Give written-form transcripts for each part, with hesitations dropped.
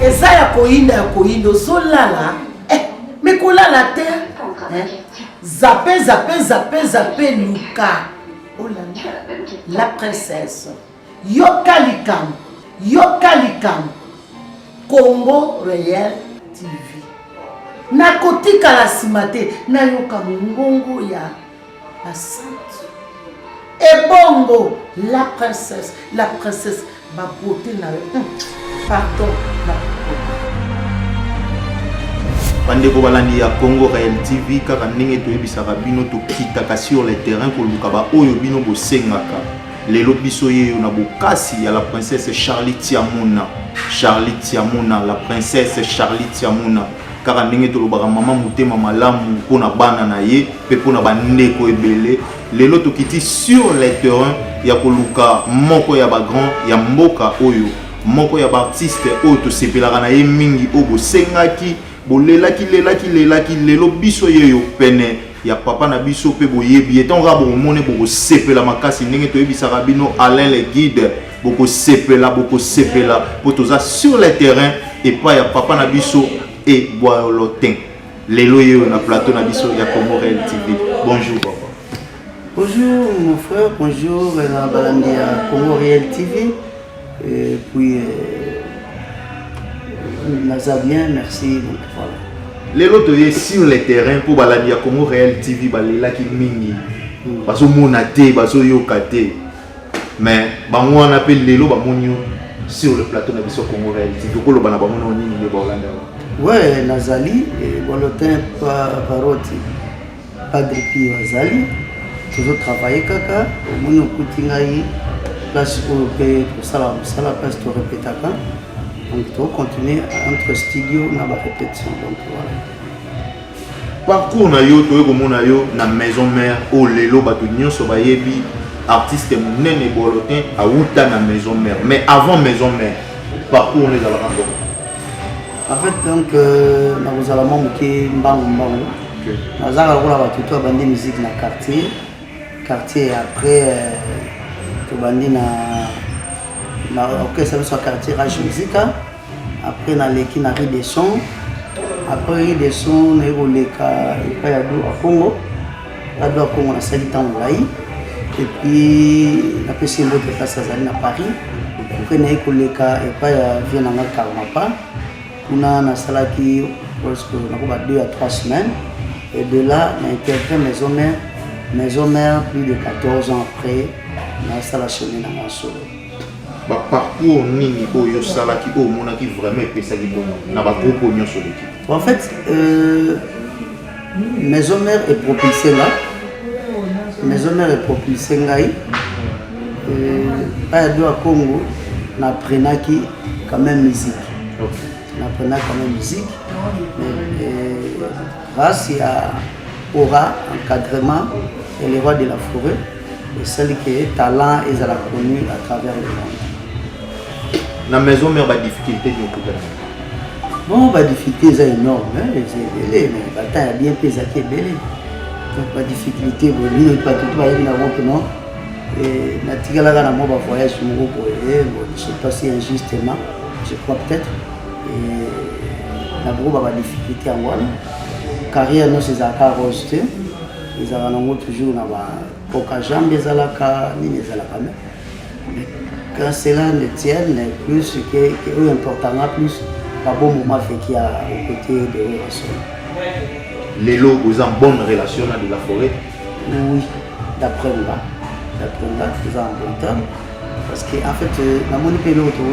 eza ya koyinda ozolala mais kolala te zape luka olanda la princesse yoka likambo Congo Réel TV nakotikala nsima te nayoka mongongo ya basante ebongo la princesse babote na pardon bandeko balandi ya Congo Réel TV kaka ndenge toyebisaka bino tokitaka sur le terrain koluka baoyo bino bosengaka lelo biso yeyo na bokasi ya la princesse Charlie Tiamona, la princesse Charlie Tiamona kaka ndenge tolobaka mama motema malamu mpona bana na ye mpe mpona bandeko ebele lelo tokiti sur le terrain ya koluka moko ya bagrand ya mboka oyo moko ya baartiste oyo tosepelaka na ye mingi oyo bosengaki bolelaki lelo biso yeyo pene ya papa na biso pe boyebi etonga bomone bokosepela makasi ndenge toyebisaka bino Alain le guide bokosepela po toza sur le terrain epai ya papa na biso et Boyolotin lelo yeyo na plateau na biso ya Congo Réel TV. Bonjour papa. Bonjour mon frère, bonjour la balandi ya Congo Réel TV et puis naza bien, merci. Donc voilà. Lelo toye sur le terrain pour balandi ya Congo Réel TV balelaki mingi. Baso monate, baso yokate. Mais bango on appelle lelo bamonyo sur le plateau na biso Congo Réel TV. Ko loba na bamono nini le Bolanda. Ouais, Nazali et Boyolotin Paroti. Padre Pio Azali. Toujours travailler kaka, au moins kutingai place européenne pour ça place to répéter quand. Donc tu continuer entre studio na ba répétition donc voilà. Parcours na yo to komona yo na maison mère o lelo bato nyonso bayebi artiste munene Boyolotin auta na maison mère mais avant maison mère parcours les ala kango. En fait donc na bozala momuke mbangu. Nazaka kola bato to bande musique na quartier après to bande na orchestre sur quartier Rage Musica après na leki na rue des sons après rue des sons na roleka et pas ya do Congo na sali tango lai et puis na pesi mbote place azali na Paris après na roleka et pas ya vient na Karamapa kuna na salaki presque na ko ba 2 à 3 semaines et de là na intégré maison mère plus de 14 ans après na sala chemin na solo. Ba parcours nini oyo salaki o monaki vraiment pesaki bon na ba groupe nyonso l'équipe. En fait maison mère est propulsée là. Maison mère est propulsée ngai pas de Congo na prenaki quand même musique. OK. Na prenaki quand même musique mais grâce à aura encadrement et les rois de la forêt et celle qui est talent et à la connue à travers le monde. La maison mère ba difficulté de couper. Bon ba difficulté c'est énorme hein c'est belé mais bataille bien pesé qui est belé. Donc pas difficulté bon lui pas tout va y na bon non et na tigala na mo ba voyage mo ko je sais pas si injustement je crois peut-être et la gros ba difficulté en voilà. Carrière non c'est à rosté ils ont toujours na ba poka jambe ezalaka ni ezalaka mais quand cela ne tient plus que important plus pas bon moment fait qui a au côté de relation les lots vous en bonne relation dans de la forêt oui d'après moi ils ont un bon temps parce que en fait la moni pelo to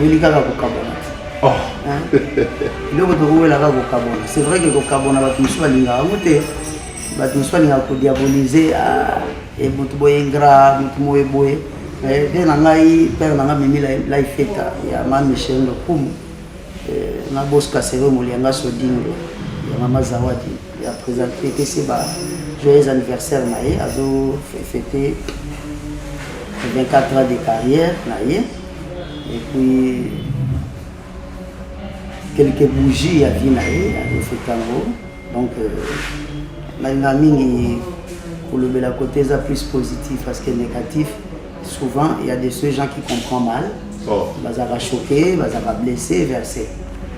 welika ka ko oh c'est vrai que Kokabona va tout soigner va tout soigner pour diaboliser et boye ingrat boye boye mais bien ngai père nanga mimi la feta ya mama Michel Lokum na boss kasero molianga sodingo ya mama Zawadi ya présenté que c'est ba joyeux anniversaire nae azo fêter 24 ans de carrière nae et puis quelques bougies à Vinae, à Fetango. Donc, la mingi, pour le bel côté, c'est plus positif parce que négatif. Souvent, il y a des gens qui comprennent mal. bazaka choqué, bazaka blessé, versé.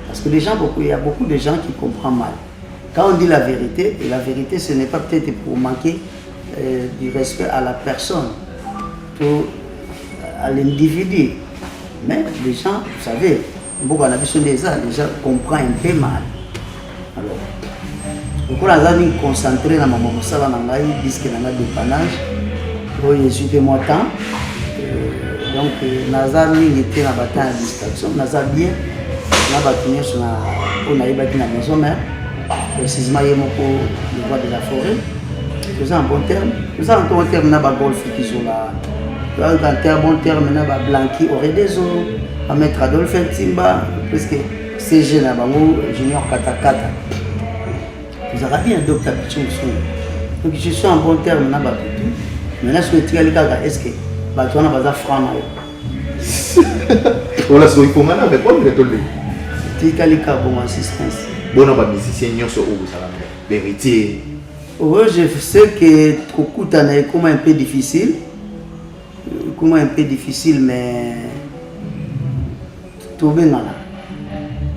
Parce que les gens, il y a beaucoup de gens qui comprennent mal. Quand on dit la vérité, et la vérité ce n'est pas peut-être pour manquer du respect à la personne, à l'individu. Mais les gens, vous savez, beaucoup de les gens comprennent un peu mal. Alors, donc on a mis concentré dans mon salle en disque dans la dépannage, pour y moi temps. Donc, Nazami était dans la bataille de distraction, Nazar bien, on a eu bâti la maison mère, précisément il y a le roi de la forêt. Nous avons un bon terme, nous avons un bon terme dans le golf qui sont là. Nous avons un bon terme dans le Blanqui, aurait des eaux, à mettre Adolphe Timba, parce que c'est jeune, junior Katakata. Vous avez bien un docteur Pichon. Donc je suis en bon terme dans le Batutu. Maintenant, je suis allé à est-ce que tu as un franc? Voilà ce qu'il faut maintenant avec quoi le tolé. Tu es allé à bon assistance. Bon, on va musicien, nous sommes où ça la vérité. Oui, je sais que beaucoup d'années comme un peu difficile. Comment un peu difficile, mais tout bien là.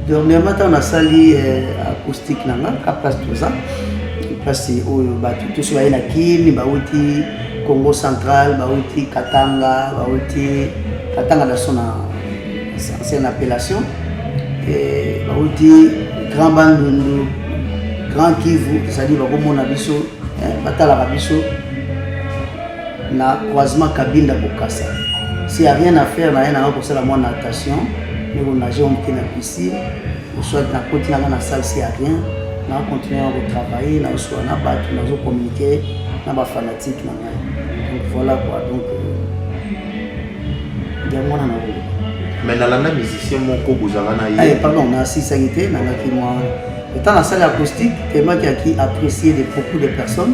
Dernièrement, on a sali acoustique à place de ça. Parce que tout soit Kini, Baouti, Congo central, Baouti, Katanga, Baouti, Katanga dans son ancienne appellation. Et Baouti, Grand Bandundu, Grand Kivu, c'est-à-dire Bagomo Nabiso, Batala Rabiso. Na croisement cabine de Bokassa. S'il n'y a rien à faire, il y a rien à faire pour ça, la natation. Mais on nage en piscine, on soit dans la côté dans la salle s'il n'y a rien. On va continuer à travailler, on va communiquer, on va fanatique. Donc voilà quoi. Donc, il y a moins à mais dans la musicien, mon coco, vous avez pardon, on a assisté à l'ité, dans la salle acoustique, tellement qu'il y a qui apprécié de beaucoup de personnes.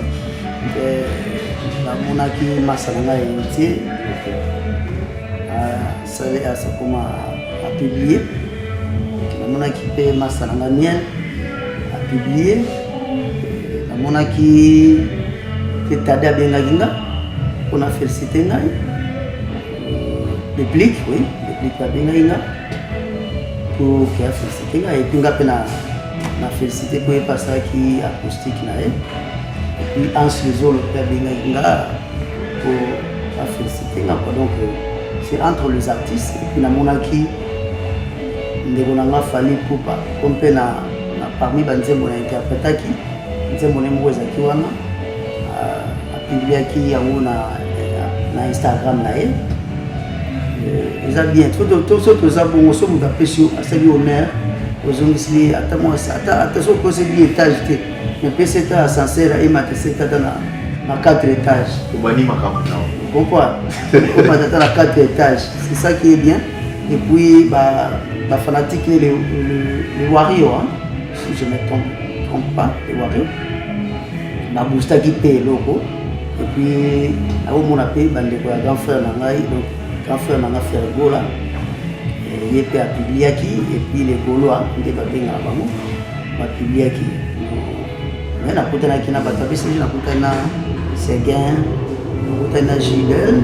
On a qui Massalanga héritier à publier. On a qui paye Massalanga miel à publier. On a qui fait Tada Bengaginga. On a félicité Ngai. Le public, oui, le public à Bengaginga. Pour qu'il a félicité Ngai. Et puis on a félicité pour les passages qui acoustique Ngai. Et puis, en faisant le père Bengaginga pour féliciter. Donc, c'est entre les artistes et puis, la qui a fallu pour qu'on peut parmi les interprètes qui ont publié qui na Instagram. Ils ont bien tout ce que nous avons fait au maire. Aujourd'hui, attention que c'est bien étage. Mais c'est un ascenseur et c'est dans 4 étages. Vous comprenez? On a 4 étages. C'est ça qui est bien. Et puis, la fanatique, les Warriors, si je ne me trompe pas, les Warriors. La Bousta qui paye le logo. Et puis, on a payé le grand frère Nangaï. Donc, grand frère Nangaï fait le go là. Il est à publier qui. Et puis, les Gaulois, ils ont payé à publier qui. Mais na kutana kina batabisi na kutana Seguin, na kutana Gilles.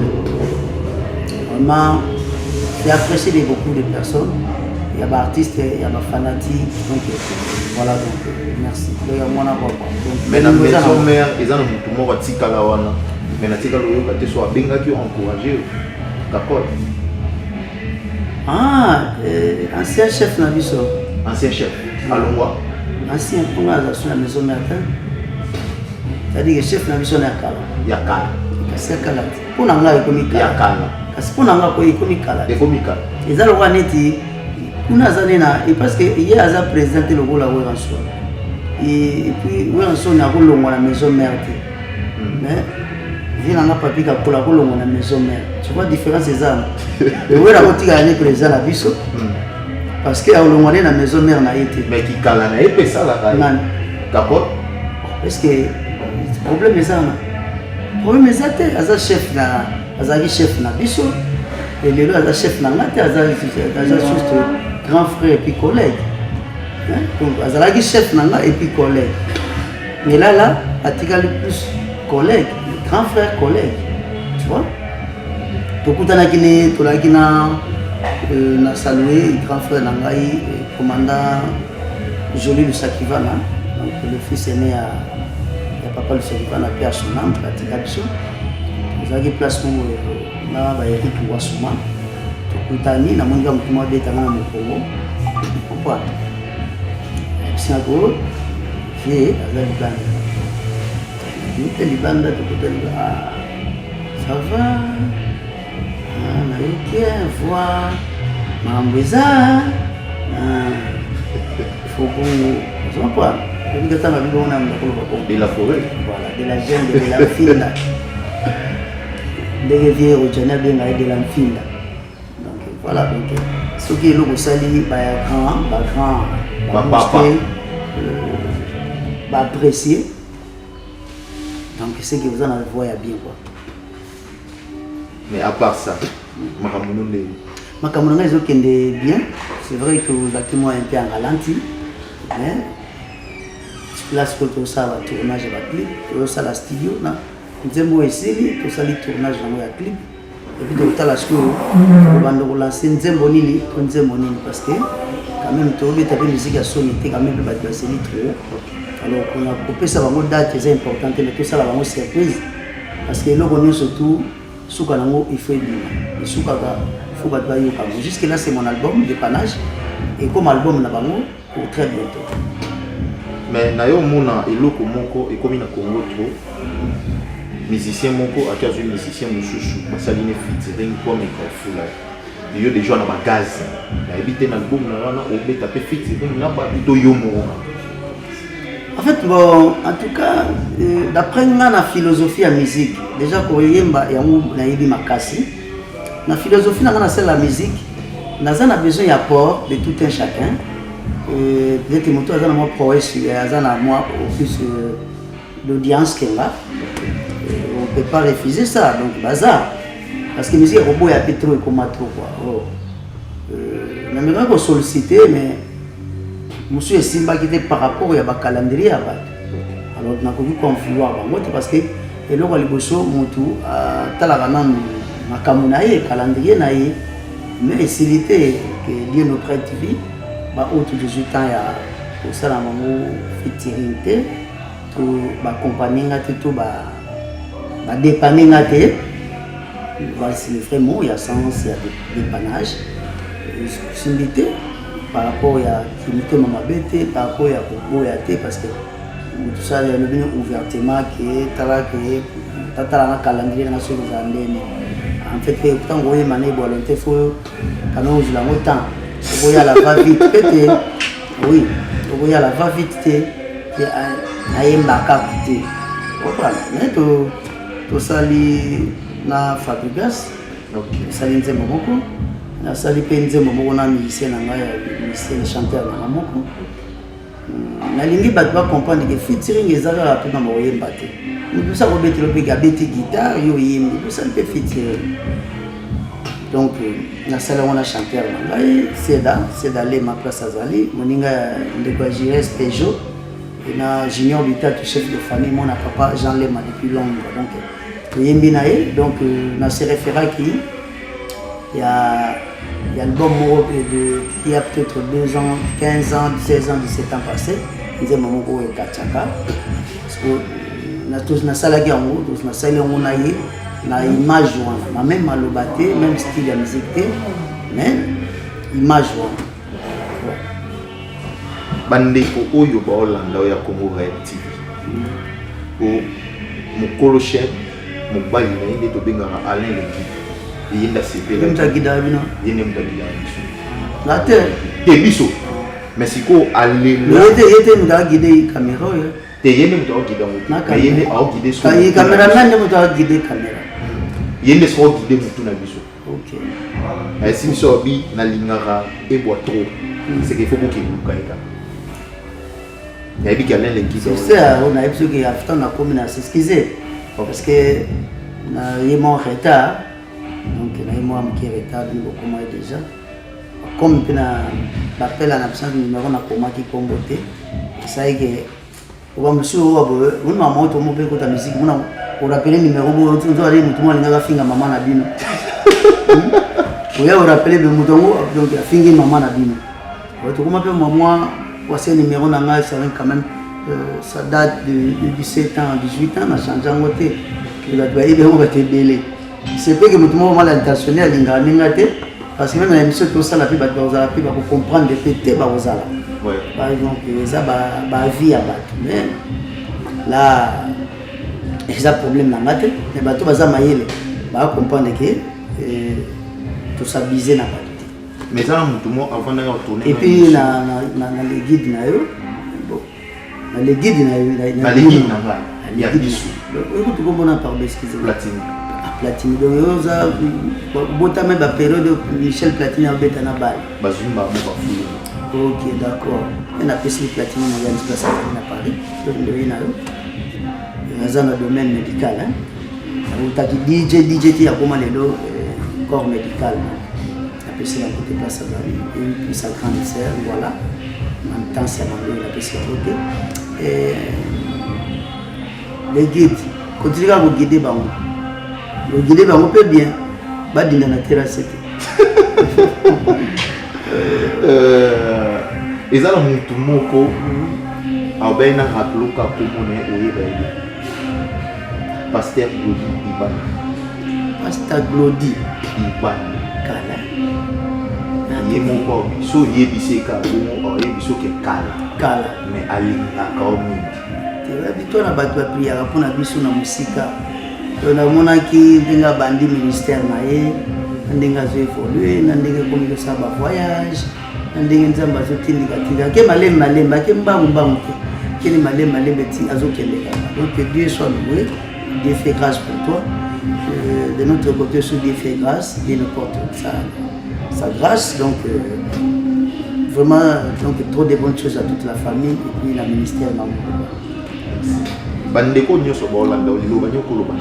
Vraiment, j'ai apprécié beaucoup de personnes. Il y a des artistes, il y a des fanatiques. Donc voilà, donc merci. Il y a moins à voir. Mais la maison mère, ils ont tout le monde qui a wana. Mais na tika loyo kate so benga qui encourager. D'accord. Ah, ancien chef na biso. Ancien chef. Alongwa. Ancien pour la maison mère. C'est-à-dire que chef na biso na kala. Ya kala. C'est kala. Pour nanga ekomika. Ya kala. Parce que pour nanga ko ekomika. Ekomika. Ezalo kwa neti kuna zanena et parce que hier a présenté le rôle à Weranso. Et puis Weranso na ko longo na maison mère. Mais vient na papi ka pour la ko longo na maison mère. Tu vois différence c'est ça. Le Wera ko tika ni président la biso. Parce que a longo na maison mère na été. Mais qui kala na epé ça la kala. D'accord. Parce que le problème est ça. Le problème est ça, c'est chef na chef na biso et le là chef na ngate juste grand frère et puis collègue. Donc azalaki chef na nga et puis collègue. Mais là atikali plus collègue, grand frère collègue. Tu vois? Tokutana kine tolaki na na salué grand frère Nangai, commandant Jolie de Sakivana, donc le fils aîné à papa de Sakivana, père son âme, pratique action. Nous avons place où na ba Eric Wasuma, Tokutani, na monga mutuma betanga na Mokongo. Pourquoi? Sinago, j'ai azali banda. Nous te libanda Tokutani, ça va. On a voir Mambeza. Il faut qu'on voit. De la forêt. Voilà, de la gêne, de la fille. Des rivières au Tchana, de la fille. Donc voilà, donc ce qui est le Sali, grand, apprécier. Donc c'est que vous en avez voyé bien quoi. Mais à part ça, Makamounou est bien. C'est vrai que vous êtes un peu en ralenti. Mais là, ce que vous savez, le tournage de la clip, vous savez la studio, vous avez essayé, vous savez le tournage de la clip. Et puis, vous avez la studio, vous avez relancé un zémonini, parce que quand même, vous avez tapé musique à sonner, quand même, vous avez essayé trop. Alors, on a coupé ça, une date très importante, mais tout ça, c'est une surprise. Parce que là, on est surtout. Il faut jusque là c'est mon album dépannage et comme album pour très bientôt. Mais nayo mona eloko moko et comme na Congo trop musicien moko a casu musicien mususu basaline featuring comme Kafula yo déjà na bagaz na ebité na album na wana obeta pe featuring na ba to yo mo. En fait, bon, en tout cas, d'après la philosophie à la musique, déjà quand il y a la philosophie de la musique, nous avons besoin d'apport de tout un chacun. Peut-être que nous avons plus d'audience qu'elle a. On ne peut pas refuser ça, donc bazar. Parce que la musique est robot, il y a trop et comme trop. On aimerait qu'on sollicite, mais monsieur Simba qui était par rapport à calendrier alors on a connu qu'on vouloir parce que et là on a les bossos montou à talagana makamunaye calendrier naïe mais facilité que Dieu nous prête vie bah autour de 18 ans il y a pour ça la maman fitirité tout bah compagnie ngate tout bah dépanner ngate bah c'est le vrai mot il y a sens il y a dépannage facilité par rapport à limiter ma bête, par rapport à Boyate, parce que tout ça, il y a une ouvertement qui est un calendrier national. En fait, quand on voit mané volonté, il faut quand on joue la autant. On voit la va-vite, oui, on voit la va-vite, il y a un backup. Mais tout ça, na Fabrigas, ça l'est un moment. Na sali penze momo na musicien na ngai musicien chanteur na moko na lingi ba doit comprendre que featuring ezala la pe na moyemba te nous ça ko betelo pe gabeti guitare yo yimbi tout ça peut featuring donc na sala on a chanteur na ngai c'est d'aller ma place azali moninga ndeko JS Peugeot et na Junior Bita chef de famille mon papa Jean Lema depuis longtemps donc yimbi nae donc na se référent qui il y a l'album qui a peut-être 2 ans, 15 ans, 16 ans, 17 ans passés. Il y a un moment où il y a Kachaka. Parce que nous avons une image, même à l'obaté, même style de musique, mais image. Bandeko oyo ba Hollanda ya Congo Red TV. O mukolo chef, mobali na inde to bengaka Alain Leguide. Il y a des gens qui la terre. Des bisous. Mais si vous allez là. Il y a des caméras. Il y a des gens qui ont guidé sur la caméra. Il y a des gens qui ont guidé sur la bisou. Ok. Mais si vous avez na lingara et boit trop, c'est qu'il faut que vous ayez. Il y a des gens qui ont. C'est ça, on a besoin qu'il y ait un commune à s'excuser. Parce que il y a mon retard. Donc, il y a moi qui est retard, comment déjà. Comme il y a l'appel à l'absence de numéro qui est comboté, ça y est, on va me suivre, on m'a montré la musique, on a appelé le numéro, on a dit que tout le monde a fait maman. Vous avez rappelé le Moutongo, donc il a fini maman à Bino. Vous m'appelez maman, voici le numéro d'Anga, ça quand même, ça date de 17 ans, 18 ans, on a changé en côté. Il a dit, on va te délai. C'est pas que Moutongo mal intentionné à l'ingramingate, parce que même dans l'émission, tout ça, la vie, pour comprendre des pétés, par exemple, ça va vie à battre. Mais là, il y a un problème dans la tête, les bateaux vont mailler, va comprendre que tout ça bisé n'a pas été. Mais ça, avant de retourner. Et puis, dans les guides, dans les guides, il y a des sous. Écoute, comment on a parlé, excusez-moi. Platine. Platine. Donc, il y a une période de Michel Platine a été dans la balle. Bazumba, ok, d'accord. On a passé le Platine, on a une place à Paris. Il y a un domaine médical. On a dit DJ, il y a comment les corps médical. On a passé la côté place à Paris. Et puis sa grande sœur, voilà. En même temps, c'est à Mambo, on a passé la côté. Et les guides, continuez à vous guider, le guider, on peut bien. Bah, dans la terrasse. Et ça, tout le monde a bien rappelé que Pasteur Glody Iban. Pasteur Glody Iban. Kala. Il est mon corps. So il est bissé car on est bissé que Kala. Mais Ali n'a pas mis. Tu vois, toi na battu la prière pour na biso na musika. On a monaki dinga bandi ministère na ye. Ndinga zo évoluer, ndinga comme ça ba voyage. Ndinga nzamba zo tindika tika. Ke malemba ke mbambu ke ni malemba ti azo kendeka. Donc que Dieu soit loué. Dieu fait grâce pour toi. De notre côté, ce Dieu fait grâce, Dieu nous porte sa grâce. Donc, vraiment, donc, trop de bonnes choses à toute la famille et puis la ministère. Bandeko nyo so bolanda olilo banyo ko lobana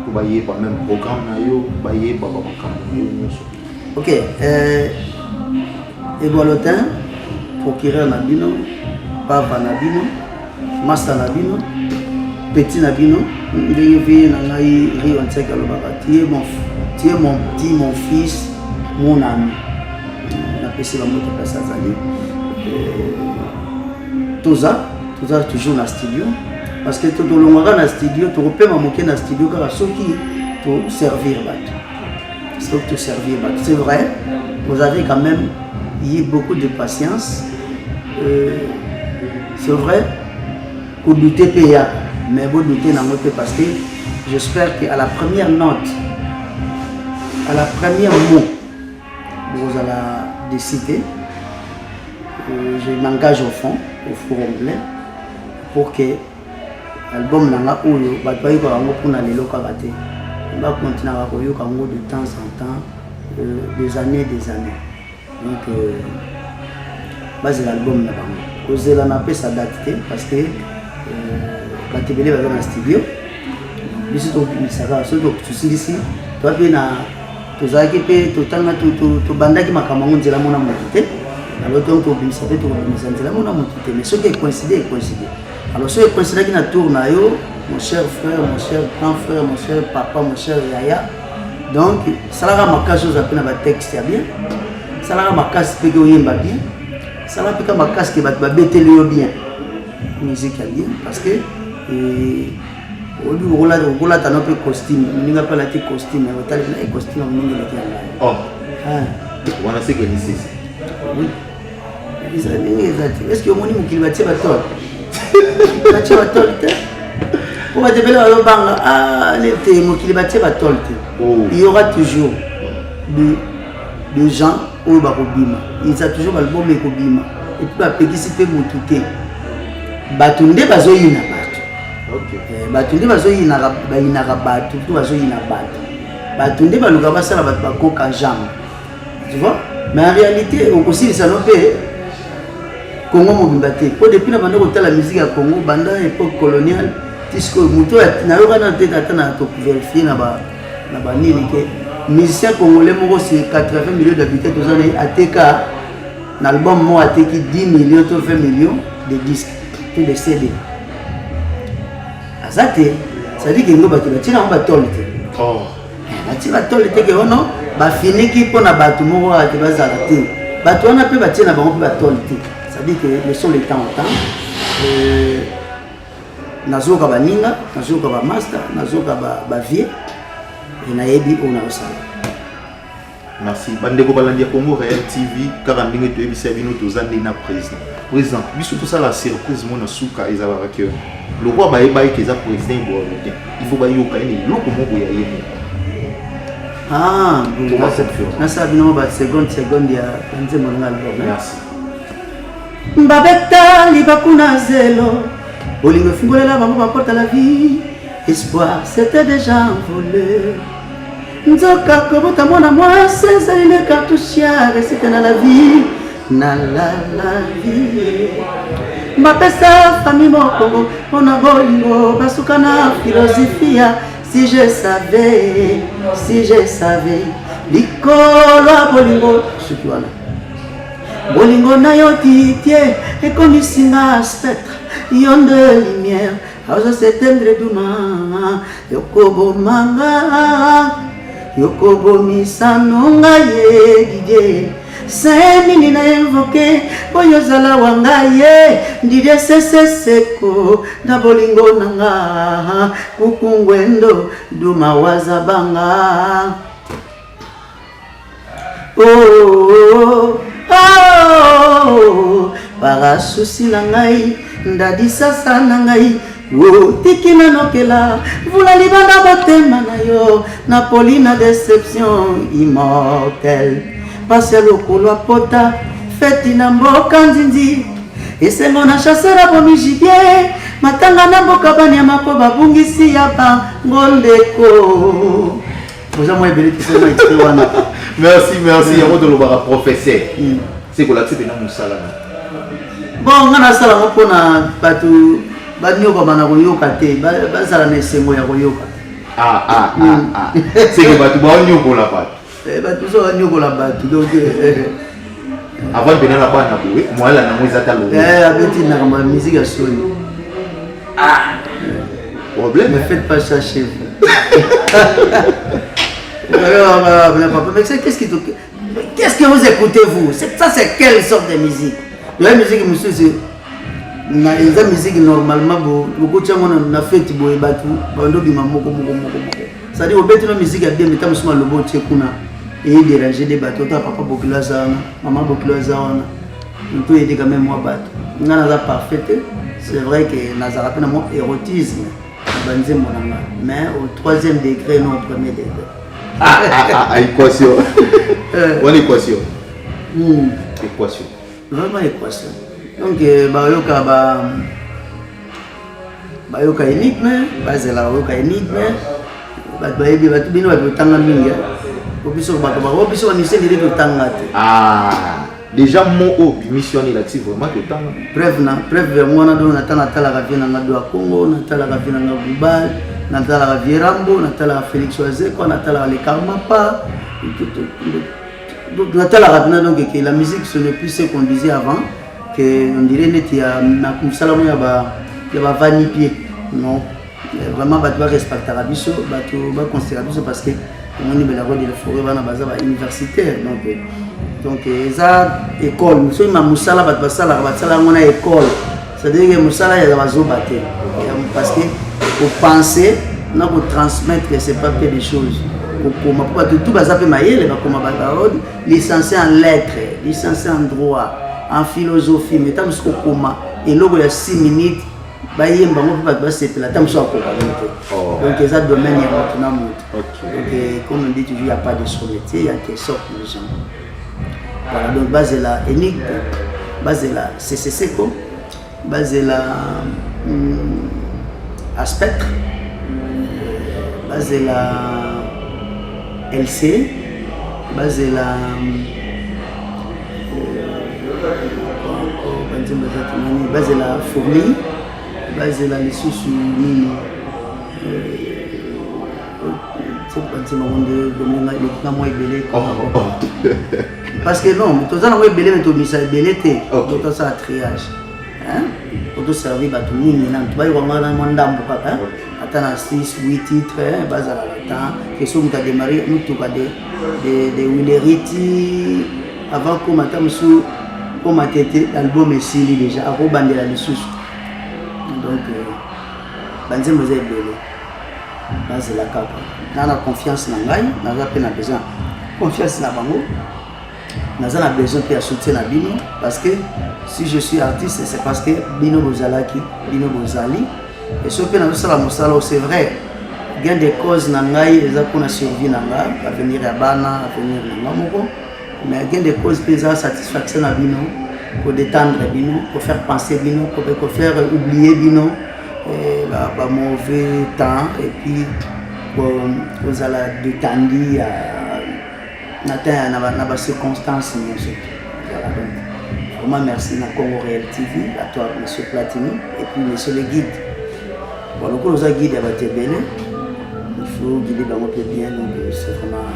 ko baye pa même programme na yo baye ba makambo yo so. OK, Eboalotin, procureur na bino, papa na bino, master na bino, petit na bino, ndenge vie na ngai ri on sait que tu es mon petit, mon fils, mon ami. Na pesi ba moto pesa zali. Toza toujours na studio parce que tout le monde dans studio, tu repères manquer dans studio car ceux qui te servir c'est vrai, vous avez quand même eu beaucoup de patience. C'est vrai, vous doutez payant, mais vous doutez dans votre parce que j'espère qu'à la première note, à la première mot, vous allez décider. Je m'engage au fond, au four anglais, pour que l'album nanga oyo batoi ko ngo pona lelo ka baté. On va continuer à koyo ka ngo de temps en temps, des années. Donc base l'album na bango. Kozela na pe sa date parce que batebele ba dans studio. Biso to bisaka so to susindisi to pe na to zaki pe to tanga to bandaki makambo nzela mona motite. Alors donc on bisa pe to bisa nzela mona motite mais ce qui coïncide. Alors ce qui coïncide qui na tourne yo mon cher frère, mon cher grand frère, mon cher papa, mon cher Yaya. Donc ça la maka chose appena ba texte bien. Ça la maka pe ko yemba bien. Ça la pe ka maka ke ba betele yo bien. Musique bien parce que on a un peu costume, on a pas la costume, on a un costume, on a oh, on a ce que c'est. Oui. Est-ce que vous avez dit que tu vas te il y aura toujours des gens où il y a toujours le bon bima et puis après qui s'y fait monter. Batunde bazoyina bato. OK. Batunde bazoyina bato, tout bazoyina bato. Batunde baluka basala bato bakoka jambe. Tu vois? Mais en réalité, on aussi ça non peut Congo mobimba te. Pour depuis na banda kotala la musique à Congo banda époque coloniale, tisco muto na yoka na tête atana to vérifier na ba nini ke musicien congolais moko c'est 80 millions d'habitants tous années ATK na album mo ateki 10 millions to 20 millions de disques. De CD. Azate, ça dit que nous battons, tu n'as pas tolté. Oh. Tu vas tolté que non, bafiniki mpona bato moko ate bazala te bato wana mpe batie na bango mpe batole te c'est-à-dire que le sont le temps au temps nazoyoka baninga nazoyoka bamaster nazoyoka bavie nayebi oyo naosala. Merci. Bandeko balandi ya Congo Réel TV kaka ndenge toyebisa bino toza nde na président biso tosala surprise mona suka ezalaka ke lokwa bayeba eke eza président eboyalo te il faut bayoka ene eloko moko ya ye nasala bino baseconde ya nzembo nanga album. Merci. Mbabeta libakuna zelo bolingo efungolela bango baporte la vie espoir c'était déjà envolé nzoka kobota mwana mwasi ezali ne cartouche ya resite na la vie mbapesa famille moko mpona bolingo basuka na philosophia si je savais likolo ya bolingo soki wana bolingo na yo titie ekomisinga spectre yo nde lumière azo s'éteindre doucement yokobomisa nonga ye Didier senini na invoke oyo zala wanga ye Didier seseseko na bolingo nanga kukungwendo duma wazabanga parasusi na ngai ndadisasa na ngai tiki nanokela vula libanda botema na yo napoli na déception immortelle pasi ya lokolo apota feti na mboka nzinzi esengo na chassera bomijibie matanga na mboka banyama mpo babungisi ya bango ndeko oza mwa ebele tisema extrait wana. Merci yango tolobaka professeur sekolakisi pena mosala bon nga nasalango mpona bato banyoka bana koyoka te bazala na esengo ya koyoka seke bato baonyokola bato bato so banyokola bato donc avant pena na bana boye moala nango eza talo abetinaka ma musique ya soni problème ne faites pas ça chez vous. Papa, mais qu'est-ce que vous écoutez vous? Ça c'est quelle sorte de musique? La musique monsieur c'est la musique normalement beaucoup de gens na fête boye batu bando bima moko. Ça dit au bête la musique a bien mais comme le bon kuna et déranger des bateaux papa bokilo zana maman bokilo zana tout était quand même moi bateau. Ngana za parfait. C'est vrai que nazara pe na mon érotisme banze monanga mais au troisième degré non au premier degré. Équation. Bonne équation. Équation. Vraiment équation. Donc bayoka énigme, bazela bayoka énigme, bayebi batu bino batanga mingi. Obiso obiso mission ndire totanga te. Déjà mon mission est active vraiment totanga. Preuve mwana do natana tala ka vina na do Congo, natala ka vina na Global. Natala Vierambo, Natala Félix Oazeko, Natala Les Karmapa. Natala Rapna, donc que la musique ce n'est plus ce qu'on disait avant, que on dirait qu'il y a un salon il y a vanipier. Non, vraiment tu vas respecter la biso, tu vas considérer la biso parce que on est la voie de la forêt, on a basé universitaire donc ça école. Nous sommes à Moussala, basala on a école. C'est-à-dire que Moussala il y a bazo batté parce que pour penser, on pour transmettre ces papiers des choses. Pour tout bazapé maïe, licencié en lettres, licencié en droit, en philosophie, mais tant que coma et là il y a 6 minutes, baïe mbamo pas c'est la temps soit donc ça domaine est maintenant donc comme on dit toujours il n'y a pas de sommetier, il y a des sortes de gens. Voilà donc base la énigme, base la CCC base la Spectre, basé la LC, basé la basé la fourmi, basé la sous parce que non, mais tout ça on est belé mais tout ça belé té, tout ça triage. Hein? Pour tout servir à tout le monde, tu vas y voir dans mon dame, papa. attends 6 8 titres base à la temps que so muta démarrer nous tout de Willeriti avant qu'on m'attend sous comme tete l'album est signé déjà à bandela les sous donc banzembo za ebele base la capa na confiance na ngai na pe na besoin confiance na bango na besoin de soutien na bino parce que si je suis artiste c'est parce que bino bozalaki bino bozali et ce que na sala mosala c'est vrai gain de cause na ngai eza pour na survie na ngai avenir ya bana avenir na moko mais gain de cause pesa satisfaction na bino pour détendre bino pour faire penser bino pour faire oublier bino ba mauvais temps et puis pour ala détendre na ba circonstances voilà donc vraiment merci na Congo Réel TV à toi monsieur Platini et puis monsieur le guide voilà pour nous guide à Batebele il faut guider dans notre bien donc c'est vraiment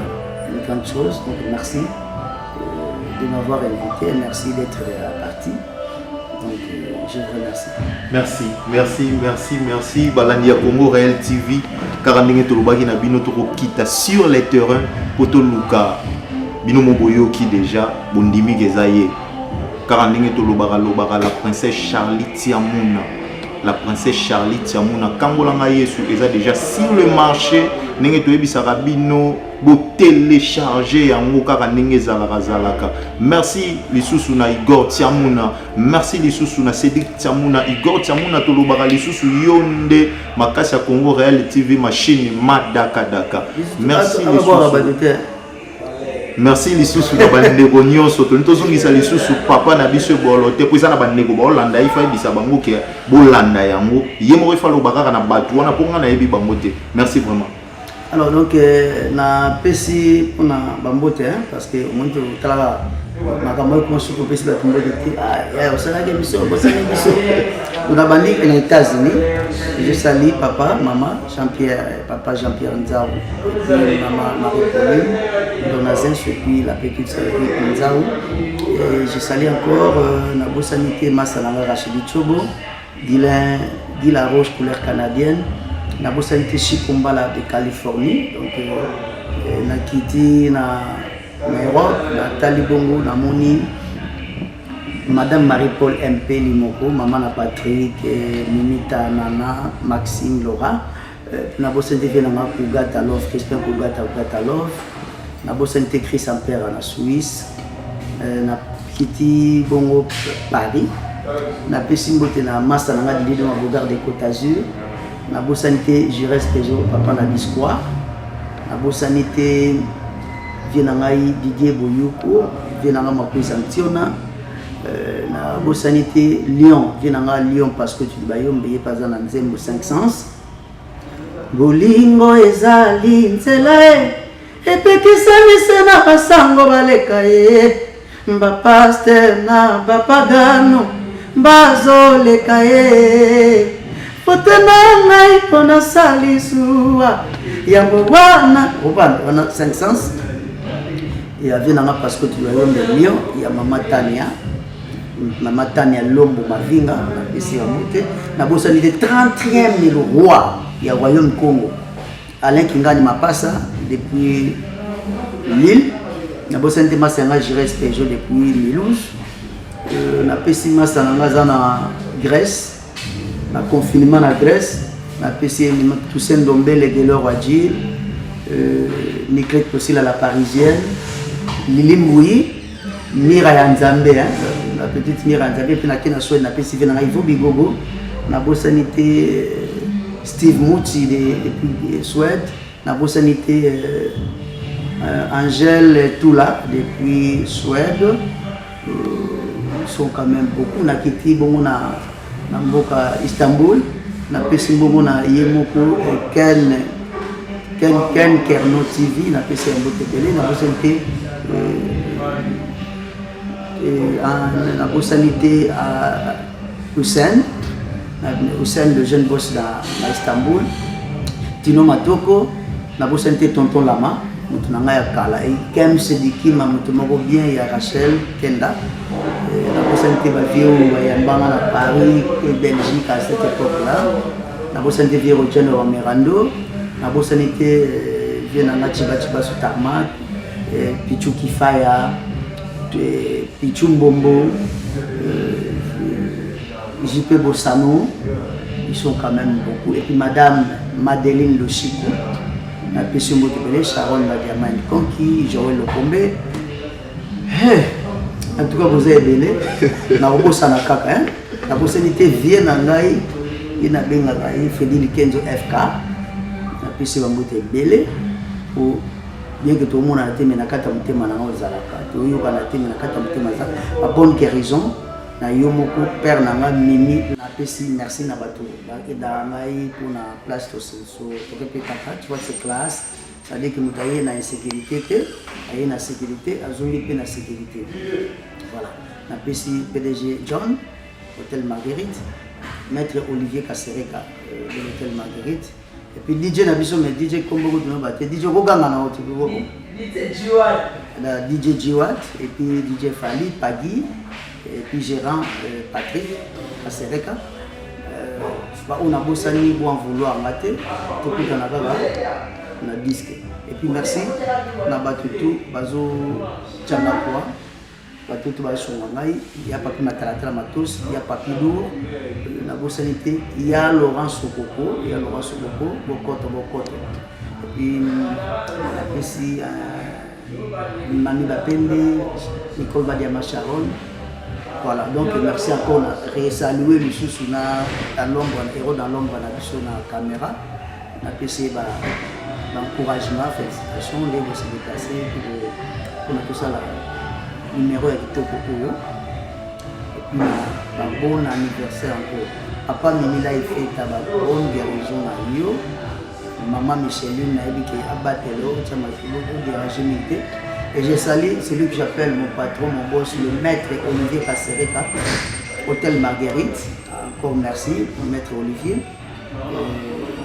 une grande chose donc merci de m'avoir invité merci d'être parti donc je vous remercie merci balandi ya Congo Réel TV car ndenge tolobaki na bino tokokita sur les terrains pour toluka bino moboyo qui déjà bondimi gezaye car ndenge tolobaka la princesse Charlie Tiamuna kangolanga yesu eza déjà sur le marché ndenge toyebisaka bino bo télécharger yango kaka ndenge ezalaka merci lisusu na Igor Tiamuna merci lisusu na Cédric Tiamuna Igor Tiamuna tolobaka lisusu yonde makasi ya Congo Réel TV machine madaka merci merci lisusu na bandeko nyonso tozongisa lisusu papa na biso bolote po eza na bandeko baolanda ifa ebisa bango ke bolanda yango ye moko ifa lobaka na bato wana po nga na yebi bango te merci vraiment. Alors donc na pesi pour na bambote parce que au moins tala makambo ko suko pesi ba tumbo de ya osala ke biso on a bandi aux États-Unis je salue papa maman Jean-Pierre Nzao maman Marie-Pauline Donazin puis la petite sœur Nzao et je salue encore na bosanité Masalanga Rachidi Chobo Dila Roche couleur canadienne na bosanité Chikumbala de Californie donc na kiti na Europe na Talibongo na Moni Madame Marie-Paul MP Limoko, Maman na Patrick, Mimita Nana, Maxime Laura, na bossente venanga Kugata Love, Crispin Kugata Love, na bossente Chris Ampère na Suisse, na Kitty Bongo Paris, na Pessimbote na Massa na Didier na Bogard de Côte d'Azur, na bossente Jires Pejo Papa na Bisquoire, na bossente Vienangai Didier Boyuko, Vienanga Makoui Santiona. Na bosanité Lyon vienanga Lyon parce que tu bayom beye pas en nzembo 5 sens bolingo ezali nzela epekisa misena basango baleka mba pasteur na bapagano bazoleka potena ngai pona salisuwa yango wana wana 5 sens et vienanga parce que tu bayom de Lyon il y a Maman Tania Lombo Mavinga, na bosanité 30e le roi du royaume Congo. Alain Kingani Mapassa depuis Lille. Na bosanité Massanga Jires Pejo depuis Milouche. Na pesi Massanga na Grèce. Na confinement na Grèce. Na pesi Toussaint Dombele Gelor Wadjil. Niclette aussi la Parisienne. Lili Mouyi. Mira Yanzambe, la petite Mira Yanzambe, puis na Suède, na PCV, na Ivo Bigogo, na bosanité Steve Mouti depuis Suède, na bosanité Angèle Toula depuis Suède, ils sont quand même beaucoup, na Kiti, bon, na Mboka Istanbul, na PC Bongo, na Yemoko, Ken Kerno TV, na PC Mboka Télé, na bosanité la bosanité à Hussein, le jeune boss d'Istanbul, Tino Matoko, la bosanité Tonton Lama, Moutonanga Yakala, et Kem Sediki, Mamoutomoko bien, il y a Rachel Kenda, la bosanité Bavio, Yambanga à Paris et Belgique à cette époque-là, nabosani te vie Rotiano wa Merando, nabosani te vie nanga Chiba sur tarmac, Pichu Kifaya, Pichu Mbombo, JP Bossano, ils sont quand même beaucoup. Et puis Madame Madeleine Lochico, la Pession Botebele, Sharon Madiama Konki, Joël Lokombe. En tout cas, vous avez belé. Na robosa na kaka, hein. La possibilité vient nangai, il na benga ngai Fedili Kenzo FK. La Pession Bote belé pour bien que tout le monde a été na kata mutema na ozalaka. To yo kana te na kata mutema za. La bonne guérison. Na yo moko père nanga Mimi na pesi merci na bato. Et dans ngai pour na place to so to répéter tu vois cette classe. Ça veut dire que nous avons une insécurité, il y a une sécurité, il y a une sécurité. Voilà. Nous avons PDG John, Hôtel Marguerite, Maître Olivier Kassereka, de l'Hôtel Marguerite. Et puis DJ Nabiso, mais DJ Kombo, DJ Roganga, DJ Jiwat, et puis DJ Fali, Pagui, et puis gérant Patrick Kassereka. On a bossé pour en vouloir mater, tout le monde na disque. Et puis merci na batutu bazo tchangakwa batutu bazo ngai il y a papi matalata matos il y a papi lourd na bosanité il y a Laurent Sokoko bokoto et puis la pesi Mami Bapende Nicole Badiama Sharon. Voilà, donc merci encore de saluer le sous na l'ombre héros dans l'ombre sur la caméra na PC d'encouragement, félicitations, les vont se déplacer pour tout ça, le numéro est tout pour eux. Et puis, un bon anniversaire encore. Papa Mimila il fait ta bonne guérison à Rio. Maman Micheline n'a dit qu'il a battu l'eau, ça m'a fait beaucoup dérangé. Et j'ai salué celui que j'appelle mon patron, mon boss, le maître Olivier Kassereka, Hôtel Marguerite. Encore merci, le maître Olivier.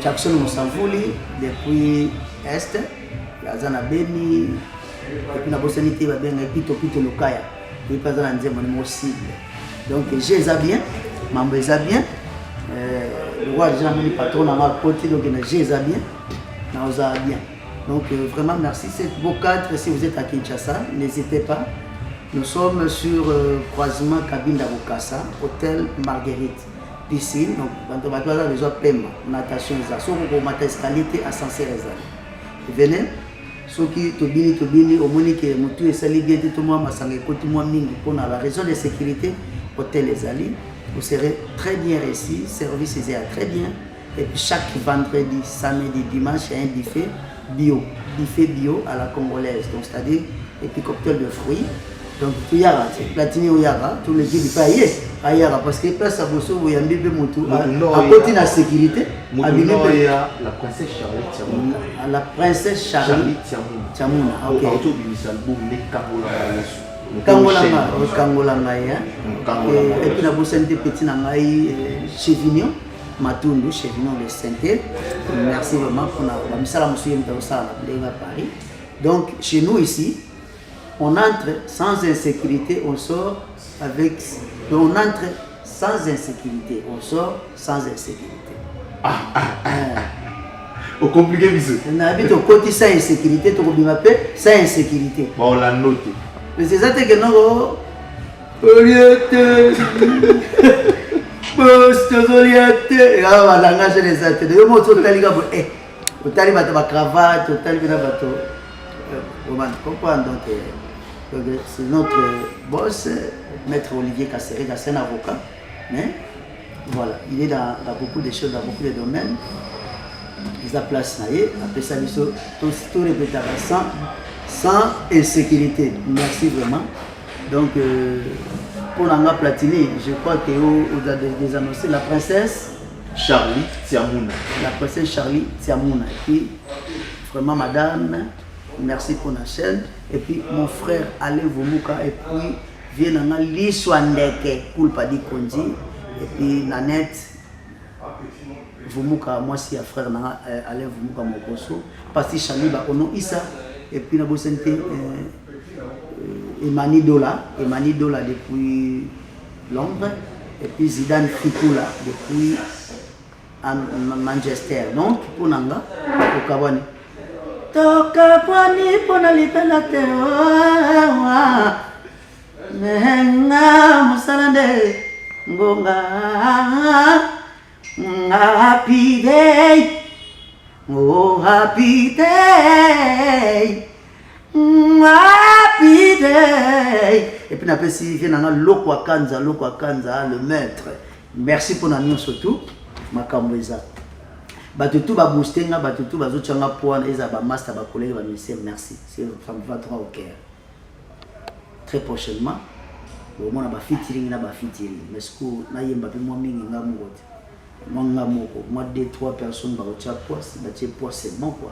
Jackson Moussavouli depuis Est, Yazana Beni, et puis la Bossanité va bien, et puis Topito Lokaya, et puis pas dans le cible. Donc j'ai ça bien, Mambo ça bien, le roi déjà mis patron dans ma côté, donc j'ai ça bien, Naosa bien. Donc vraiment merci, c'est vos quatre, si vous êtes à Kinshasa, n'hésitez pas. Nous sommes sur croisement cabine d'Avocassa, Hôtel Marguerite. Piscine, donc quand on va besoin de paiement, natation, on va escalier ascenseur. Venez, ceux qui te bini, au moins que tu es sali bien, tout le monde m'a écouté moi mingi pour la raison de sécurité, hôtel les alliés, vous serez très bien réussi, service est très bien, et puis chaque vendredi, samedi, dimanche, il y a un buffet bio à la congolaise, donc c'est-à-dire et puis cocktail de fruits. Donc, tout y a, platini ou yara, tout le guide payé, ayara, parce que place à Bosso, vous y a un bébé moto, à côté de la sécurité, la princesse Charlie Tiamouna. La princesse Charlie Tiamouna, ok. Kangolanga, et puis la Bosso de petit nangai, Chevignon, Matundu, Chevignon de Saint-Étienne. Merci vraiment pour la misala monsieur Mtaoussa à Paris. Donc, chez nous ici, on entre sans insécurité, on sort avec... On entre sans insécurité, on sort sans insécurité. Au compliqué, monsieur. On habite au côté sans insécurité, tu peux m'appeler sans insécurité. On l'a noté. Mais c'est ça que nous... Orienté... Post-orienté... Ah, on a langage des athées. De moi, tu as dit que... Tu as dit que cravate, tu as dit que... On comprend donc... C'est notre boss, Maître Olivier Kassereka, c'est un avocat. Mais voilà, il est dans beaucoup de choses, dans beaucoup de domaines. Il a place après ça, tout répétera sans insécurité. Merci vraiment. Donc, pour Nanga Platini, je crois que vous avez déjà annoncé la princesse Charlie Tiamouna. La princesse Charlie Tiamouna. Et puis, vraiment, madame. Merci pour la chaîne. Et puis mon frère Alain Vumuka et puis vient dans l'Iswandeke pour pas dire Konzi. Et puis Nanette Vumuka, moi c'est un frère Alain Vumuka Mokoso. Parce que Charlie Bakono Issa. Et puis la Bossenté Emani Dola depuis Londres. Et puis Zidane Fikoula depuis Manchester. Donc, pour Nanga, au Kabani. Tokabani pour la liberté. Menga musalande. Ngonga. Happy day. Oh, happy day. Happy day. Et puis, on appelle si vient dans Lokwa Kanza, le maître. Merci pour nous surtout. Makamboza. Batutu ba boostenga, batutu ba zochanga point, eza ba master ba collègue ba ministère, merci. Ça me va trop au cœur. Très prochainement, au moins ba featuring na ba featuring. Mais ce que na yemba pe moi mingi nga moko. Moi 2-3 personnes ba ocha poids, ba tie poids c'est bon quoi.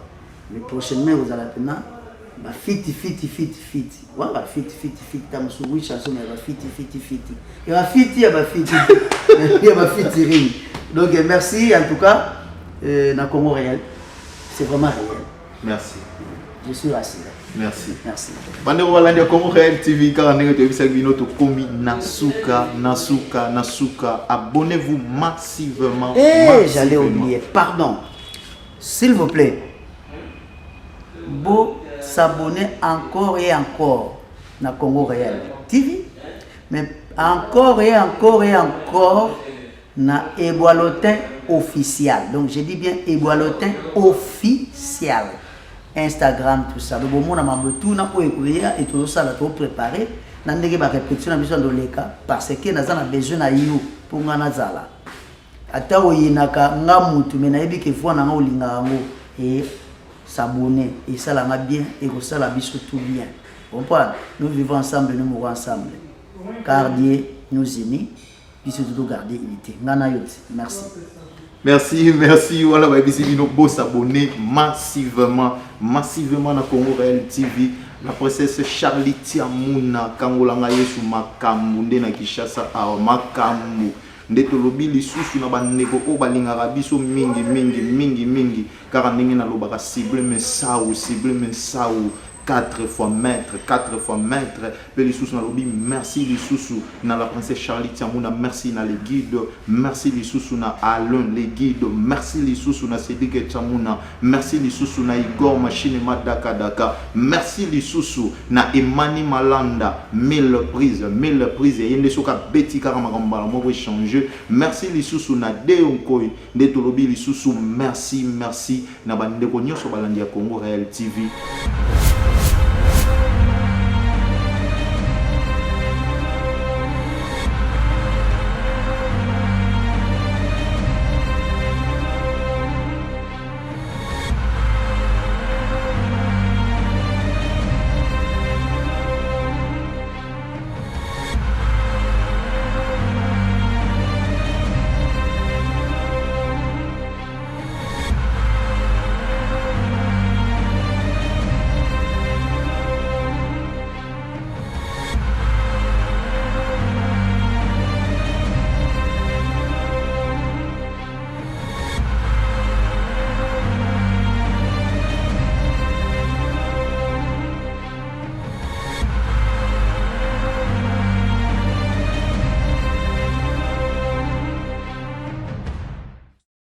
Mais prochainement vous allez maintenant ba fit. Wa ba fit tam su wi chanson ba fit. Et ba fit ya ba fit. Ya ba featuring. Donc merci en tout cas. Dans le Congo réel, c'est vraiment réel. Merci. Je suis rassuré. Merci. Merci. Bande Robalandi Congo Réel TV, car on est komi Nasuka. Abonnez-vous massivement. J'allais oublier. Pardon. S'il vous plaît. Beau s'abonner encore et encore dans Congo Réel TV. Mais encore et encore na Eboalotin officiel. Donc je dis bien Eboalotin officiel. Instagram, tout ça. Donc au moment où tout na oekoya et tout ça là tout préparé. Na ndenge ba répétition na biso ndoleka parce que naza na besoin na yo pour ngana zala. Ata oyinaka nga mutu me na yebi ke fois na nga olinga ngo et s'abonner et ça la bien et ko ça la biso tout bien. Comprendre? Nous vivons ensemble, nous mourons ensemble. Car Dieu nous unit. Puis surtout garder unité. Merci. Merci. Voilà, vous pouvez s'abonner massivement dans Congo Réel TV. La princesse Charlie Tiamuna, Kangolanga Yesu Makambu, Ndena Kishasa, Makambu. Ndetolobi lisusu na bandeko o balingaka biso mingi car ndenge na lobaka cible mais sao 4 fois maître. Pe lisusu na lobi merci lisusu na la princesse Charlie Tiamuna, merci na les guides, merci lisusu na Alain les guides, merci lisusu na Cédric Tiamuna, merci lisusu na Igor Machine Madaka, merci lisusu na Emani Malanda, 1000 prises et yende soka beti karama kambala mo échanger, merci lisusu na Deonkoi ndetolobi lisusu merci na bandeko nyoso balandi ya Congo Réel TV.